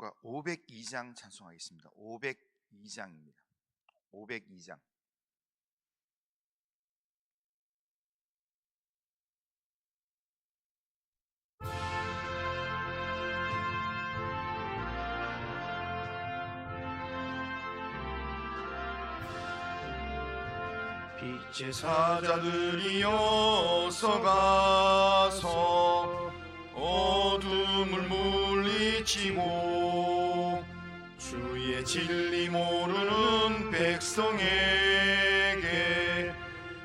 우리가 502장 찬송하겠습니다. 502장입니다. 502장. 빛의 사자들이여서 가서 어둠을 물리치고 주의 진리 모르는 백성에게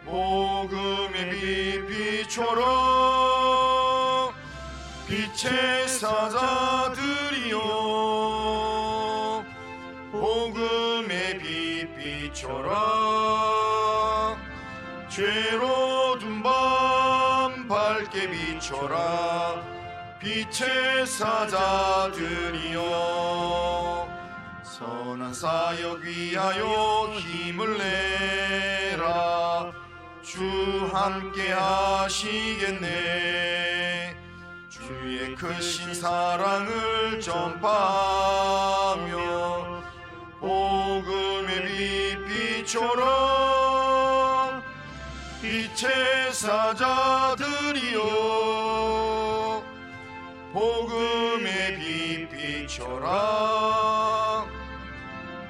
복음의 빛 비춰라. 빛의 사자들이여 복음의 빛 비춰라. 죄로 둔 밤 밝게 비춰라. 빛의 사자들이여 선한 사역 위하여 힘을 내라. 주 함께 하시겠네. 주의 크신 사랑을 전파하며 복음의 빛 비춰라. 빛의 사자들이여 복음의 빛 비춰라.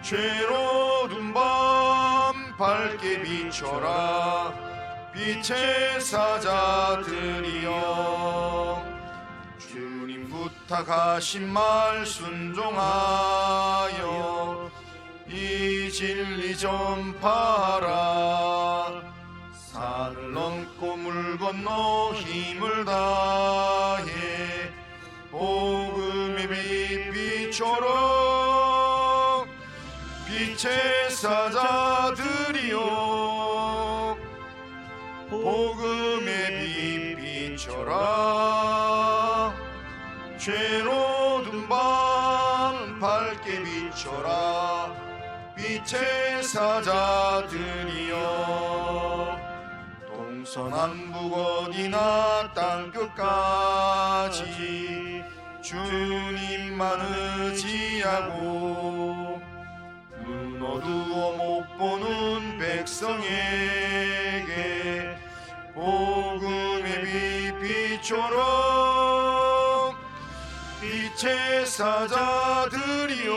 죄로 둔 밤 밝게 비춰라. 빛의 사자들이여 주님 부탁하신 말 순종하여 이 진리 전파하라. 산을 넘고 물 건너 힘을 다해 복음의 빛 비춰라. 빛의 사자들이여 복음의 빛 비춰라. 죄로 둔 밤 밝게 비춰라. 빛의 사자들이여 동서남북 어디나 땅끝까지 주님만 의지하고 눈 어두워 못 보는 백성에게 복음의 빛 비춰라. 빛의 사자들이여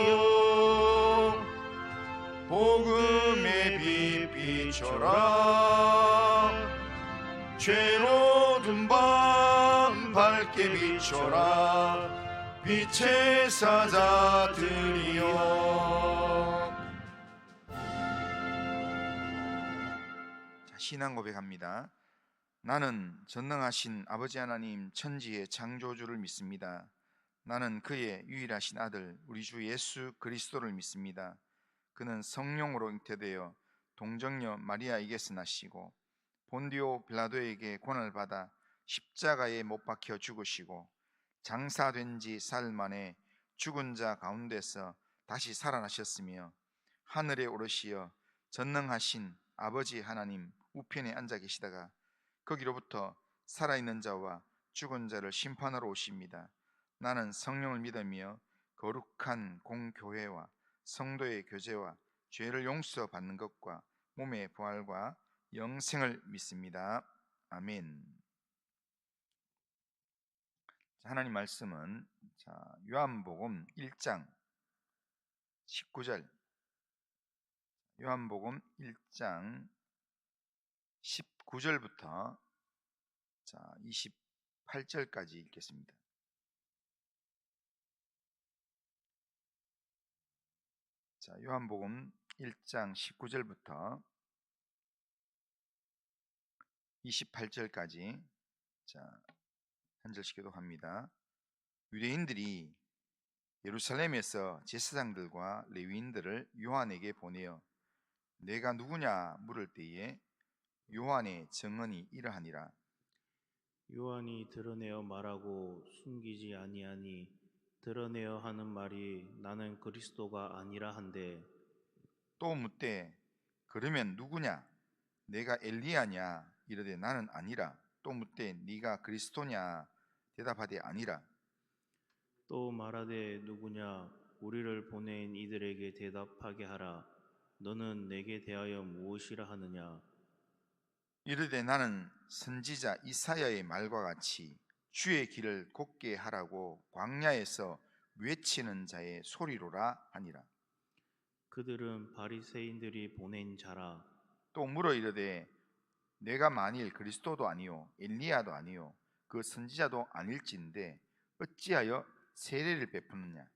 복음의 빛 비춰라. 죄로 둔 밤 밝게 비춰라. 빛의 사자들이여. 신앙 고백합니다. 나는 전능하신 아버지 하나님 천지의 창조주를 믿습니다. 나는 그의 유일하신 아들 우리 주 예수 그리스도를 믿습니다. 그는 성령으로 잉태되어 동정녀 마리아에게서 나시고 본디오 빌라도에게 고난을 받아 십자가에 못 박혀 죽으시고 장사된 지 사흘 만에 죽은 자 가운데서 다시 살아나셨으며 하늘에 오르시어 전능하신 아버지 하나님 우편에 앉아 계시다가 거기로부터 살아있는 자와 죽은 자를 심판하러 오십니다. 나는 성령을 믿으며 거룩한 공교회와 성도의 교제와 죄를 용서받는 것과 몸의 부활과 영생을 믿습니다. 아멘. 하나님 말씀은 요한복음 1장 19절, 요한복음 1장 19절부터 28절까지 읽겠습니다. 요한복음 1장 19절부터 28절까지 한 절씩 교독합니다. 유대인들이 예루살렘에서 제사장들과 레위인들을 요한에게 보내어 내가 누구냐 물을 때에 요한의 증언이 이러하니라. 요한이 드러내어 말하고 숨기지 아니하니 드러내어 하는 말이 나는 그리스도가 아니라 한데 또 묻되 그러면 누구냐? 내가 엘리야냐? 이르되 나는 아니라. 또 묻되 네가 그리스도냐? 대답하되 아니라. 또 말하되 누구냐? 우리를 보낸 이들에게 대답하게 하라. 너는 내게 대하여 무엇이라 하느냐? 이르되 나는 선지자 이사야의 말과 같이 주의 길을 곧게 하라고 광야에서 외치는 자의 소리로라 하니라. 그들은 바리새인들이 보낸 자라. 또 물어 이르되 내가 만일 그리스도도 아니요 엘리야도 아니요 그 선지자도 아닐진데 어찌하여 세례를 베푸느냐?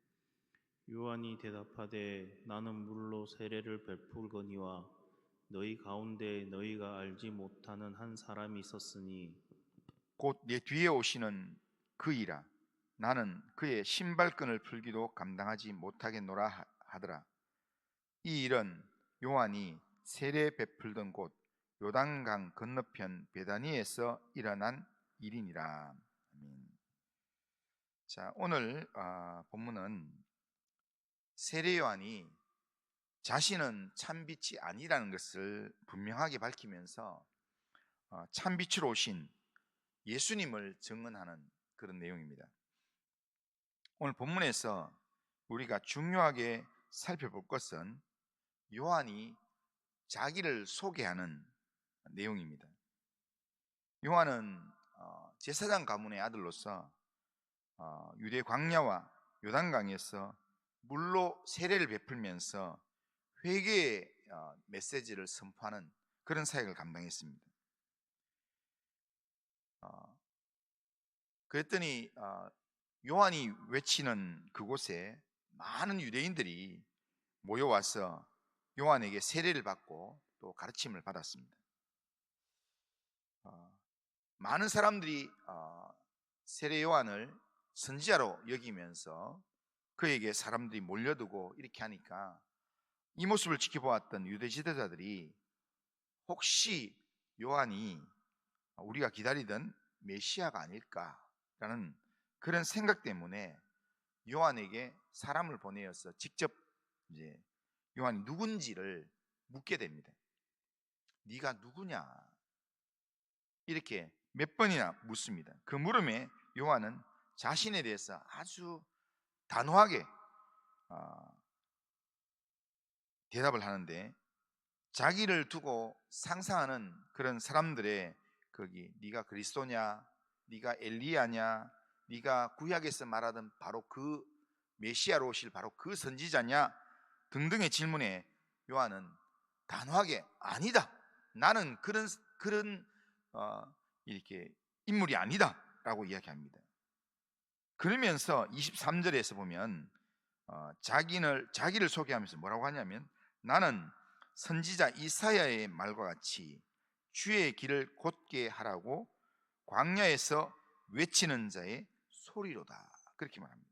요한이 대답하되 나는 물로 세례를 베풀거니와 너희 가운데 너희가 알지 못하는 한 사람이 있었으니 곧 내 뒤에 오시는 그이라. 나는 그의 신발끈을 풀기도 감당하지 못하겠노라 하더라. 이 일은 요한이 세례 베풀던 곳 요단강 건너편 베다니에서 일어난 일이니라. 아멘. 자, 오늘 본문은 세례 요한이 자신은 참빛이 아니라는 것을 분명하게 밝히면서 참빛으로 오신 예수님을 증언하는 그런 내용입니다. 오늘 본문에서 우리가 중요하게 살펴볼 것은 요한이 자기를 소개하는 내용입니다. 요한은 제사장 가문의 아들로서 유대 광야와 요단강에서 물로 세례를 베풀면서 회개의 메시지를 선포하는 그런 사역을 감당했습니다. 그랬더니 요한이 외치는 그곳에 많은 유대인들이 모여와서 요한에게 세례를 받고 또 가르침을 받았습니다. 많은 사람들이 세례 요한을 선지자로 여기면서 그에게 사람들이 몰려들고 이렇게 하니까 이 모습을 지켜보았던 유대 지도자들이 혹시 요한이 우리가 기다리던 메시아가 아닐까라는 그런 생각 때문에 요한에게 사람을 보내어서 직접 이제 요한이 누군지를 묻게 됩니다. 네가 누구냐? 이렇게 몇 번이나 묻습니다. 그 물음에 요한은 자신에 대해서 아주 단호하게 대답을 하는데 자기를 두고 상상하는 그런 사람들의 거기 네가 그리스도냐, 네가 엘리야냐, 네가 구약에서 말하던 바로 그 메시아로 오실 바로 그 선지자냐 등등의 질문에 요한은 단호하게 아니다. 나는 그런 이렇게 인물이 아니다라고 이야기합니다. 그러면서 23절에서 보면 자기를 소개하면서 뭐라고 하냐면 나는 선지자 이사야의 말과 같이 주의 길을 곧게 하라고 광야에서 외치는 자의 소리로다. 그렇게 말합니다.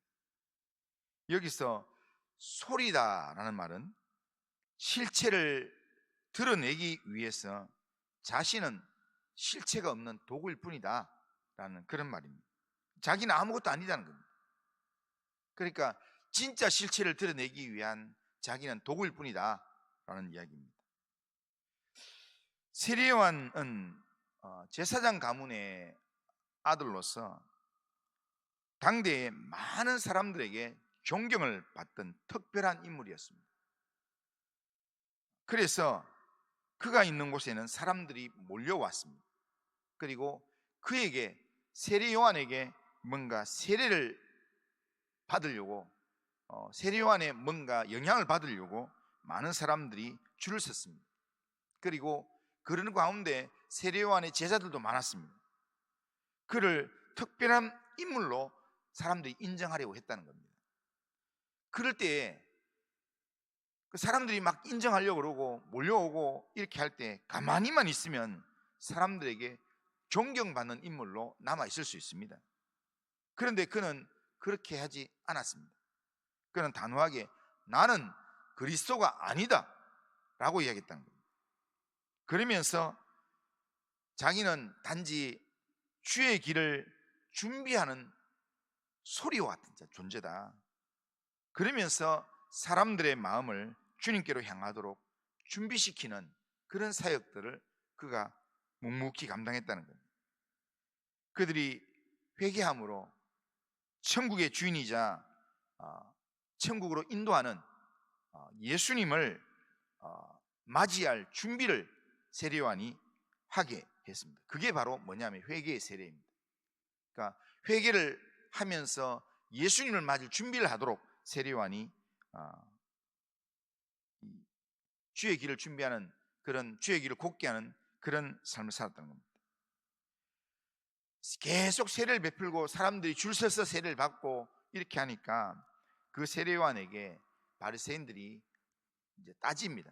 여기서 소리다라는 말은 실체를 드러내기 위해서 자신은 실체가 없는 도구일 뿐이다 라는 그런 말입니다. 자기는 아무것도 아니다는 겁니다. 그러니까 진짜 실체를 드러내기 위한 자기는 도구일 뿐이다 라는 이야기입니다. 세례 요한은 제사장 가문의 아들로서 당대의 많은 사람들에게 존경을 받던 특별한 인물이었습니다. 그래서 그가 있는 곳에는 사람들이 몰려왔습니다. 그리고 그에게 세례 요한에게 뭔가 세례를 받으려고 세례 요한의 뭔가 영향을 받으려고 많은 사람들이 줄을 섰습니다. 그리고 그런 가운데 세례 요한의 제자들도 많았습니다. 그를 특별한 인물로 사람들이 인정하려고 했다는 겁니다. 그럴 때에 그 사람들이 막 인정하려고 그러고 몰려오고 이렇게 할 때 가만히만 있으면 사람들에게 존경받는 인물로 남아있을 수 있습니다. 그런데 그는 그렇게 하지 않았습니다. 그는 단호하게 나는 그리스도가 아니다 라고 이야기했다는 겁니다. 그러면서 자기는 단지 주의 길을 준비하는 소리와 같은 존재다. 그러면서 사람들의 마음을 주님께로 향하도록 준비시키는 그런 사역들을 그가 묵묵히 감당했다는 겁니다. 그들이 회개함으로 천국의 주인이자 천국으로 인도하는 예수님을 맞이할 준비를 세례요한이 하게 했습니다. 그게 바로 뭐냐면 회개의 세례입니다. 그러니까 회개를 하면서 예수님을 맞을 준비를 하도록 세례요한이 주의 길을 준비하는, 그런 주의 길을 곧게 하는 그런 삶을 살았다는 겁니다. 계속 세례를 베풀고 사람들이 줄 서서 세례를 받고 이렇게 하니까 그 세례요한에게 바리새인들이 이제 따집니다.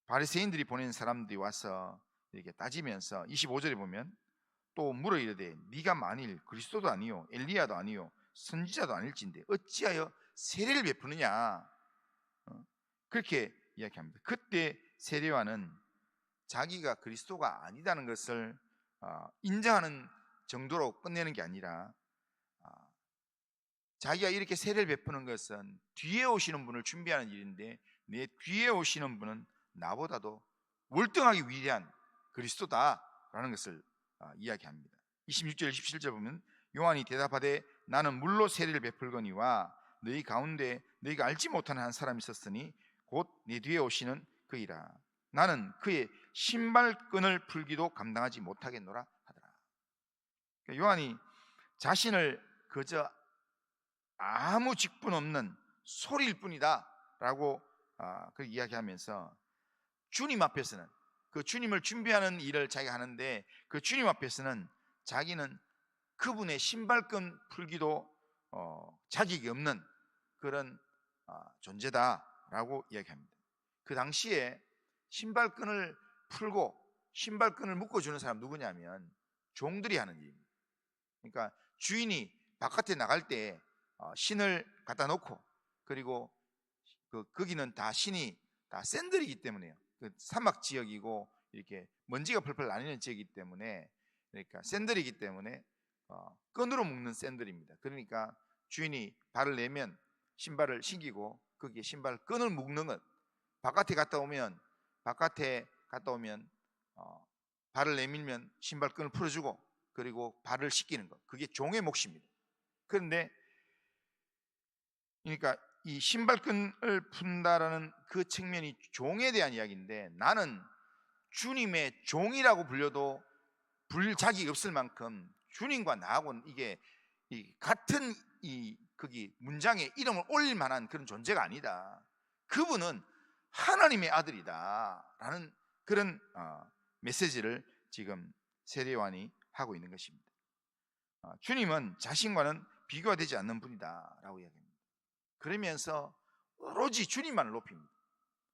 바리새인들이 보낸 사람들이 와서 이렇게 따지면서 25절에 보면 또 물어 이르되 네가 만일 그리스도도 아니요 엘리야도 아니요 선지자도 아닐진데 어찌하여 세례를 베푸느냐, 그렇게 이야기합니다. 그때 세례요한은 자기가 그리스도가 아니다는 것을 인정하는 정도로 끝내는 게 아니라 자기가 이렇게 세례를 베푸는 것은 뒤에 오시는 분을 준비하는 일인데 내 뒤에 오시는 분은 나보다도 월등하게 위대한 그리스도다라는 것을 이야기합니다. 26절 27절 보면 요한이 대답하되 나는 물로 세례를 베풀거니와 너희 가운데 너희가 알지 못하는 한 사람이 있었으니 곧 내 뒤에 오시는 그이라. 나는 그의 신발끈을 풀기도 감당하지 못하겠노라 하더라. 그러니까 요한이 자신을 그저 아무 직분 없는 소리일 뿐이다 라고 그 이야기하면서 주님 앞에서는, 그 주님을 준비하는 일을 자기가 하는데 그 주님 앞에서는 자기는 그분의 신발끈 풀기도 자격이 없는 그런 존재다라고 이야기합니다. 그 당시에 신발끈을 풀고 신발끈을 묶어주는 사람 누구냐면 종들이 하는 일입니다. 그러니까 주인이 바깥에 나갈 때 신을 갖다 놓고, 그리고 거기는 다 신이 다 샌들이기 때문에요. 그 사막 지역이고 이렇게 먼지가 펄펄 나뉘는 지역이기 때문에, 그러니까 샌들이기 때문에 끈으로 묶는 샌들입니다. 그러니까 주인이 발을 내면 신발을 신기고 거기에 신발 끈을 묶는 것, 바깥에 갔다 오면 발을 내밀면 신발 끈을 풀어주고 그리고 발을 씻기는 것, 그게 종의 몫입니다. 그런데 그러니까 이 신발끈을 푼다라는 그 측면이 종에 대한 이야기인데, 나는 주님의 종이라고 불려도 불릴 자격이 없을 만큼 주님과 나하고는 이게 같은 거기 문장에 이름을 올릴 만한 그런 존재가 아니다. 그분은 하나님의 아들이다라는 그런 메시지를 지금 세례요한이 하고 있는 것입니다. 주님은 자신과는 비교가 되지 않는 분이다라고 이야기합니다. 그러면서 오로지 주님만을 높입니다.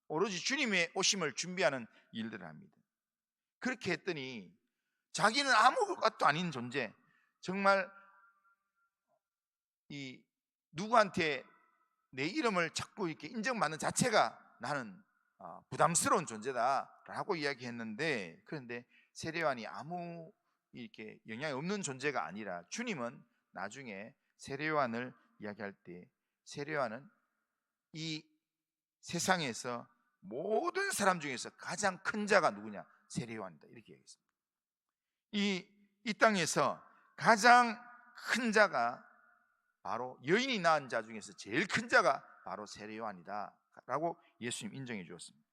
오로지 주님의 오심을 준비하는 일들을 합니다. 그렇게 했더니 자기는 아무것도 아닌 존재, 정말 누구한테 내 이름을 자꾸 이렇게 인정받는 자체가 나는 부담스러운 존재다라고 이야기했는데, 그런데 세례요한이 아무 이렇게 영향이 없는 존재가 아니라 주님은 나중에 세례요한을 이야기할 때 세례요한은 이 세상에서 모든 사람 중에서 가장 큰 자가 누구냐? 세례요한이다, 이렇게 얘기했습니다. 이 땅에서 가장 큰 자가 바로 여인이 낳은 자 중에서 제일 큰 자가 바로 세례요한이다 라고 예수님 인정해 주었습니다.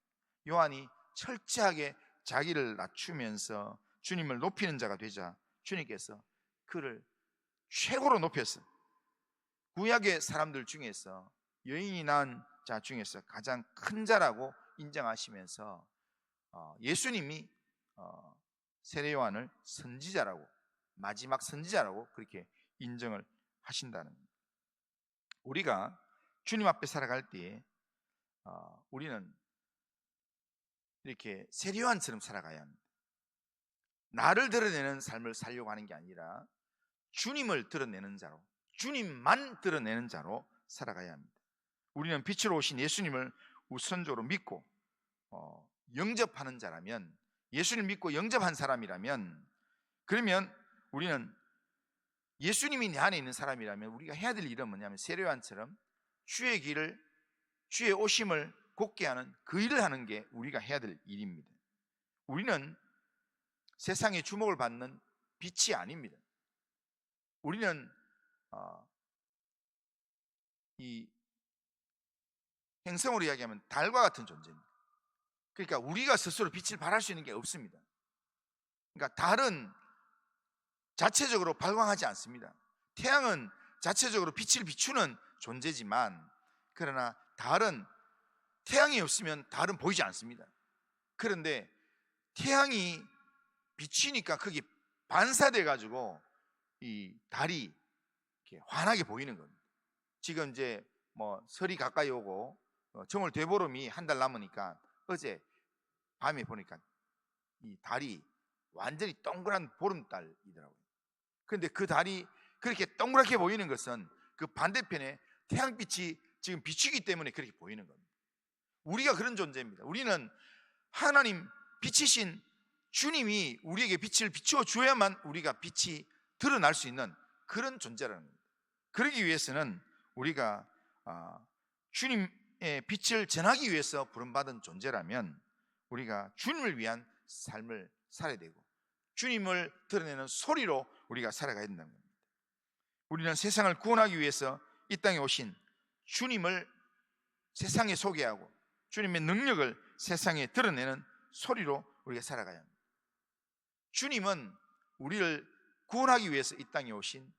요한이 철저하게 자기를 낮추면서 주님을 높이는 자가 되자 주님께서 그를 최고로 높였어. 구약의 사람들 중에서 여인이 낳은 자 중에서 가장 큰 자라고 인정하시면서 예수님이 세례요한을 선지자라고, 마지막 선지자라고 그렇게 인정을 하신다는 겁니다. 우리가 주님 앞에 살아갈 때에 우리는 이렇게 세례요한처럼 살아가야 합니다. 나를 드러내는 삶을 살려고 하는 게 아니라 주님을 드러내는 자로, 주님만 드러내는 자로 살아가야 합니다. 우리는 빛으로 오신 예수님을 우선적으로 믿고 영접하는 자라면, 예수님을 믿고 영접한 사람이라면, 그러면 우리는 예수님이 내 안에 있는 사람이라면 우리가 해야 될 일은 뭐냐면 세례요한처럼 주의 길을, 주의 오심을 곧게 하는 그 일을 하는 게 우리가 해야 될 일입니다. 우리는 세상에 주목을 받는 빛이 아닙니다. 우리는 이 행성으로 이야기하면 달과 같은 존재입니다. 그러니까 우리가 스스로 빛을 발할 수 있는 게 없습니다. 그러니까 달은 자체적으로 발광하지 않습니다. 태양은 자체적으로 빛을 비추는 존재지만, 그러나 달은 태양이 없으면 달은 보이지 않습니다. 그런데 태양이 비치니까 그게 반사돼 가지고 이 달이 이렇게 환하게 보이는 겁니다. 지금 이제 뭐 설이 가까이 오고 정월 되보름이 한 달 남으니까 어제 밤에 보니까 이 달이 완전히 동그란 보름달이더라고요. 그런데 그 달이 그렇게 동그랗게 보이는 것은 그 반대편에 태양빛이 지금 비추기 때문에 그렇게 보이는 겁니다. 우리가 그런 존재입니다. 우리는 하나님 빛이신 주님이 우리에게 빛을 비추어 주어야만 우리가 빛이 드러날 수 있는 그런 존재라는 겁니다. 그러기 위해서는 우리가 주님의 빛을 전하기 위해서 부름받은 존재라면 우리가 주님을 위한 삶을 살아야 되고 주님을 드러내는 소리로 우리가 살아가야 된다는 겁니다. 우리는 세상을 구원하기 위해서 이 땅에 오신 주님을 세상에 소개하고 주님의 능력을 세상에 드러내는 소리로 우리가 살아가야 합니다. 주님은 우리를 구원하기 위해서 이 땅에 오신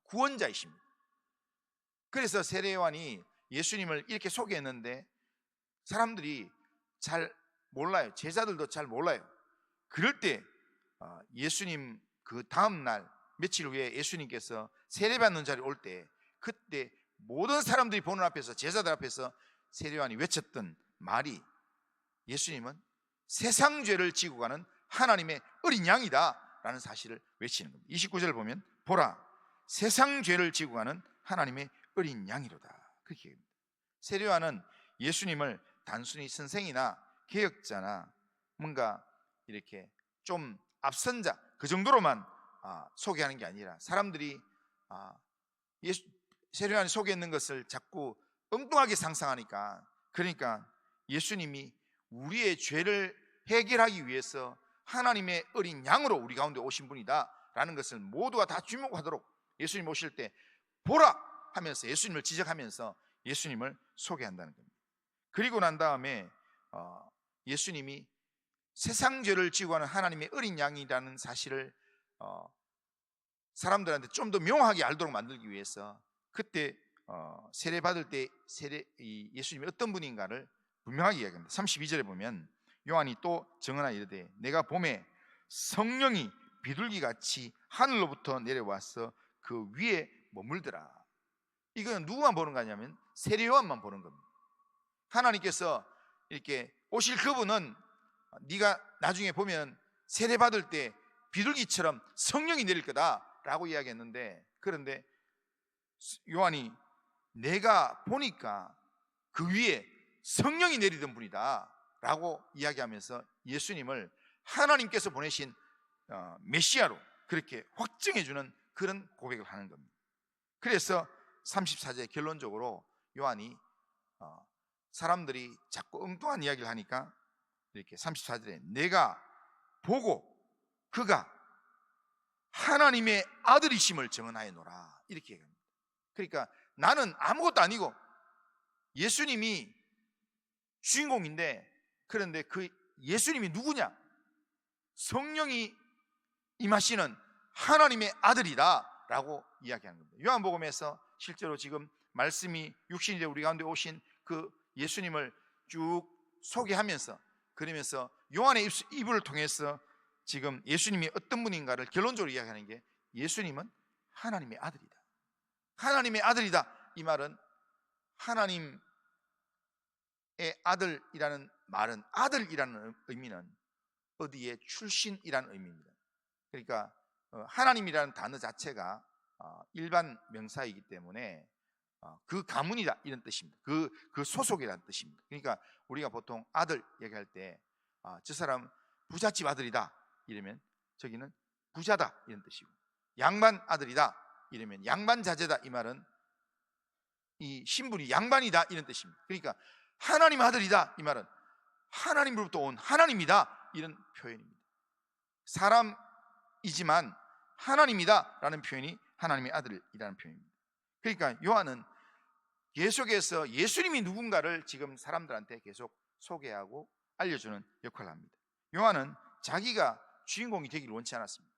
구원자이십니다. 그래서 세례요한이 예수님을 이렇게 소개했는데 사람들이 잘 몰라요. 제자들도 잘 몰라요. 그럴 때 예수님 그 다음 날 며칠 후에 예수님께서 세례받는 자리에 올 때 그때 모든 사람들이 보는 앞에서 제자들 앞에서 세례요한이 외쳤던 말이 예수님은 세상 죄를 지고 가는 하나님의 어린 양이다 라는 사실을 외치는 겁니다. 29절을 보면 보라 세상 죄를 지고 가는 하나님의 어린 양이로다 그렇게 얘기합니다. 세례요한은 예수님을 단순히 선생이나 개혁자나 뭔가 이렇게 좀 앞선 자 그 정도로만 소개하는 게 아니라 사람들이 세례요한이 소개했는 것을 자꾸 엉뚱하게 상상하니까 그러니까 예수님이 우리의 죄를 해결하기 위해서 하나님의 어린 양으로 우리 가운데 오신 분이다 라는 것을 모두가 다 주목하도록 예수님 오실 때 보라 하면서 예수님을 지적하면서 예수님을 소개한다는 겁니다. 그리고 난 다음에 예수님이 세상 죄를 지고 가는 하나님의 어린 양이라는 사실을 사람들한테 좀 더 명확하게 알도록 만들기 위해서 그때 세례 받을 때 예수님이 어떤 분인가를 분명하게 이야기합니다. 32절에 보면 요한이 또 증언하 이르되 내가 봄에 성령이 비둘기같이 하늘로부터 내려와서 그 위에 머물더라. 이건 누구만 보는 거냐면 세례 요한만 보는 겁니다. 하나님께서 이렇게 오실 그분은 네가 나중에 보면 세례 받을 때 비둘기처럼 성령이 내릴 거다라고 이야기했는데 그런데 요한이 내가 보니까 그 위에 성령이 내리던 분이다 라고 이야기하면서 예수님을 하나님께서 보내신 메시아로 그렇게 확증해주는 그런 고백을 하는 겁니다. 그래서 34절 결론적으로 요한이 사람들이 자꾸 엉뚱한 이야기를 하니까 이렇게 34절에 내가 보고 그가 하나님의 아들이심을 증언하여노라 이렇게 얘기합니다. 그러니까 나는 아무것도 아니고 예수님이 주인공인데 그런데 그 예수님이 누구냐? 성령이 임하시는 하나님의 아들이다 라고 이야기하는 겁니다. 요한복음에서 실제로 지금 말씀이 육신이 되어 우리 가운데 오신 그 예수님을 쭉 소개하면서 그러면서 요한의 입을 통해서 지금 예수님이 어떤 분인가를 결론적으로 이야기하는 게 예수님은 하나님의 아들이다. 하나님의 아들이다. 이 말은 하나님의 아들이라는 말은 아들이라는 의미는 어디에 출신이라는 의미입니다. 그러니까 하나님이라는 단어 자체가 일반 명사이기 때문에 그 가문이다 이런 뜻입니다. 그 소속이라는 뜻입니다. 그러니까 우리가 보통 아들 얘기할 때 저 사람 부잣집 아들이다 이러면 저기는 부자다 이런 뜻이고 양반 아들이다 이러면 양반 자제다 이 말은 이 신분이 양반이다 이런 뜻입니다. 그러니까 하나님 아들이다 이 말은 하나님으로부터 온 하나님이다 이런 표현입니다. 사람이지만 하나님이다 라는 표현이 하나님의 아들이라는 표현입니다. 그러니까 요한은 계속해서 예수님이 누군가를 지금 사람들한테 계속 소개하고 알려주는 역할을 합니다. 요한은 자기가 주인공이 되기를 원치 않았습니다.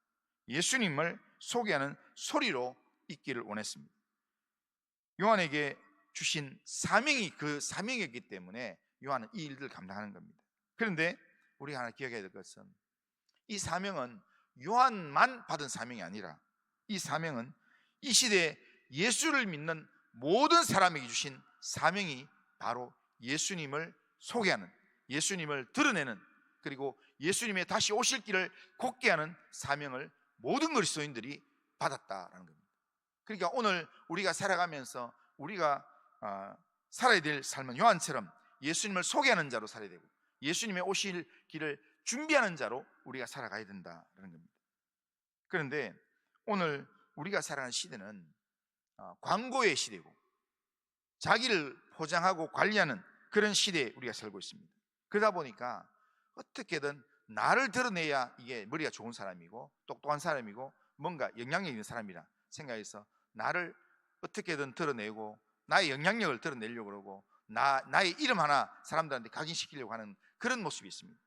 예수님을 소개하는 소리로 있기를 원했습니다. 요한에게 주신 사명이 그 사명이었기 때문에 요한은 이 일들을 감당하는 겁니다. 그런데 우리가 하나 기억해야 될 것은 이 사명은 요한만 받은 사명이 아니라 이 사명은 이 시대에 예수를 믿는 모든 사람에게 주신 사명이 바로 예수님을 소개하는, 예수님을 드러내는, 그리고 예수님의 다시 오실 길을 곧게 하는 사명을 모든 그리스도인들이 받았다라는 겁니다. 그러니까 오늘 우리가 살아가면서 우리가 살아야 될 삶은 요한처럼 예수님을 소개하는 자로 살아야 되고 예수님의 오실 길을 준비하는 자로 우리가 살아가야 된다는 겁니다. 그런데 오늘 우리가 살아가는 시대는 광고의 시대고 자기를 포장하고 관리하는 그런 시대에 우리가 살고 있습니다. 그러다 보니까 어떻게든 나를 드러내야 이게 머리가 좋은 사람이고 똑똑한 사람이고 뭔가 영향력 있는 사람이라 생각해서 나를 어떻게든 드러내고 나의 영향력을 드러내려고 그러고 나의 이름 하나 사람들한테 각인시키려고 하는 그런 모습이 있습니다.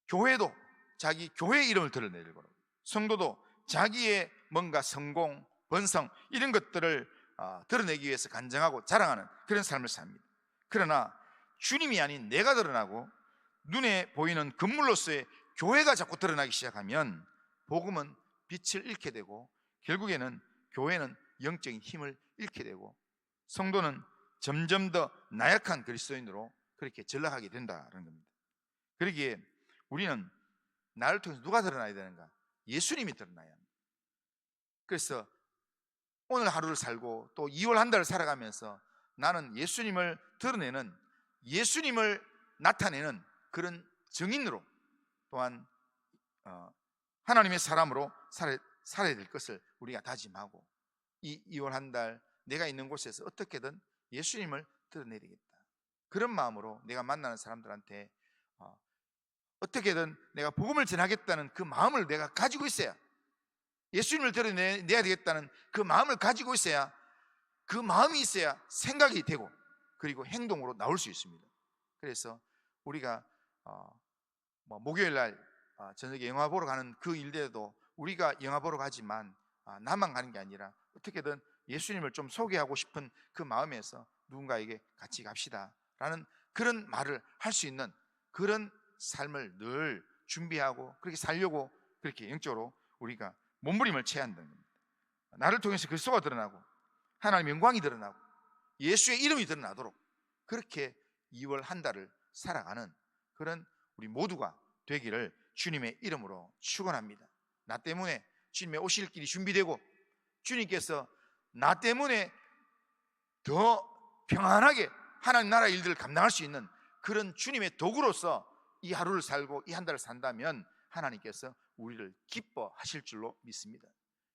교회도 자기 교회의 이름을 드러내려고 그러고 성도도 자기의 뭔가 성공, 번성 이런 것들을 드러내기 위해서 간증하고 자랑하는 그런 삶을 삽니다. 그러나 주님이 아닌 내가 드러나고 눈에 보이는 건물로서의 교회가 자꾸 드러나기 시작하면 복음은 빛을 잃게 되고 결국에는 교회는 영적인 힘을 잃게 되고 성도는 점점 더 나약한 그리스도인으로 그렇게 전락하게 된다는 겁니다. 그러기에 우리는 나를 통해서 누가 드러나야 되는가? 예수님이 드러나야 합니다. 그래서 오늘 하루를 살고 또 2월 한 달을 살아가면서 나는 예수님을 드러내는, 예수님을 나타내는 그런 증인으로 또한 하나님의 사람으로 살아야 될 것을 우리가 다짐하고 이 2월 한 달 내가 있는 곳에서 어떻게든 예수님을 드러내야 되겠다. 그런 마음으로 내가 만나는 사람들한테 어떻게든 내가 복음을 전하겠다는 그 마음을 내가 가지고 있어야, 예수님을 드러내야 되겠다는 그 마음을 가지고 있어야, 그 마음이 있어야 생각이 되고 그리고 행동으로 나올 수 있습니다. 그래서 우리가 목요일 날 저녁에 영화 보러 가는 그 일대도 우리가 영화 보러 가지만 나만 가는 게 아니라 어떻게든 예수님을 좀 소개하고 싶은 그 마음에서 누군가에게 같이 갑시다 라는 그런 말을 할 수 있는 그런 삶을 늘 준비하고 그렇게 살려고 그렇게 영적으로 우리가 몸부림을 쳐야 한다는 겁니다. 나를 통해서 그리스도가 드러나고 하나님의 영광이 드러나고 예수의 이름이 드러나도록 그렇게 2월 한 달을 살아가는 그런 우리 모두가 되기를 주님의 이름으로 축원합니다. 나 때문에 주님의 오실 길이 준비되고 주님께서 나 때문에 더 평안하게 하나님 나라 일들을 감당할 수 있는 그런 주님의 도구로서 이 하루를 살고 이 한 달을 산다면 하나님께서 우리를 기뻐하실 줄로 믿습니다.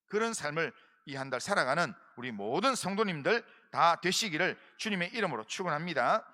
그런 삶을 이 한 달 살아가는 우리 모든 성도님들 다 되시기를 주님의 이름으로 축원합니다.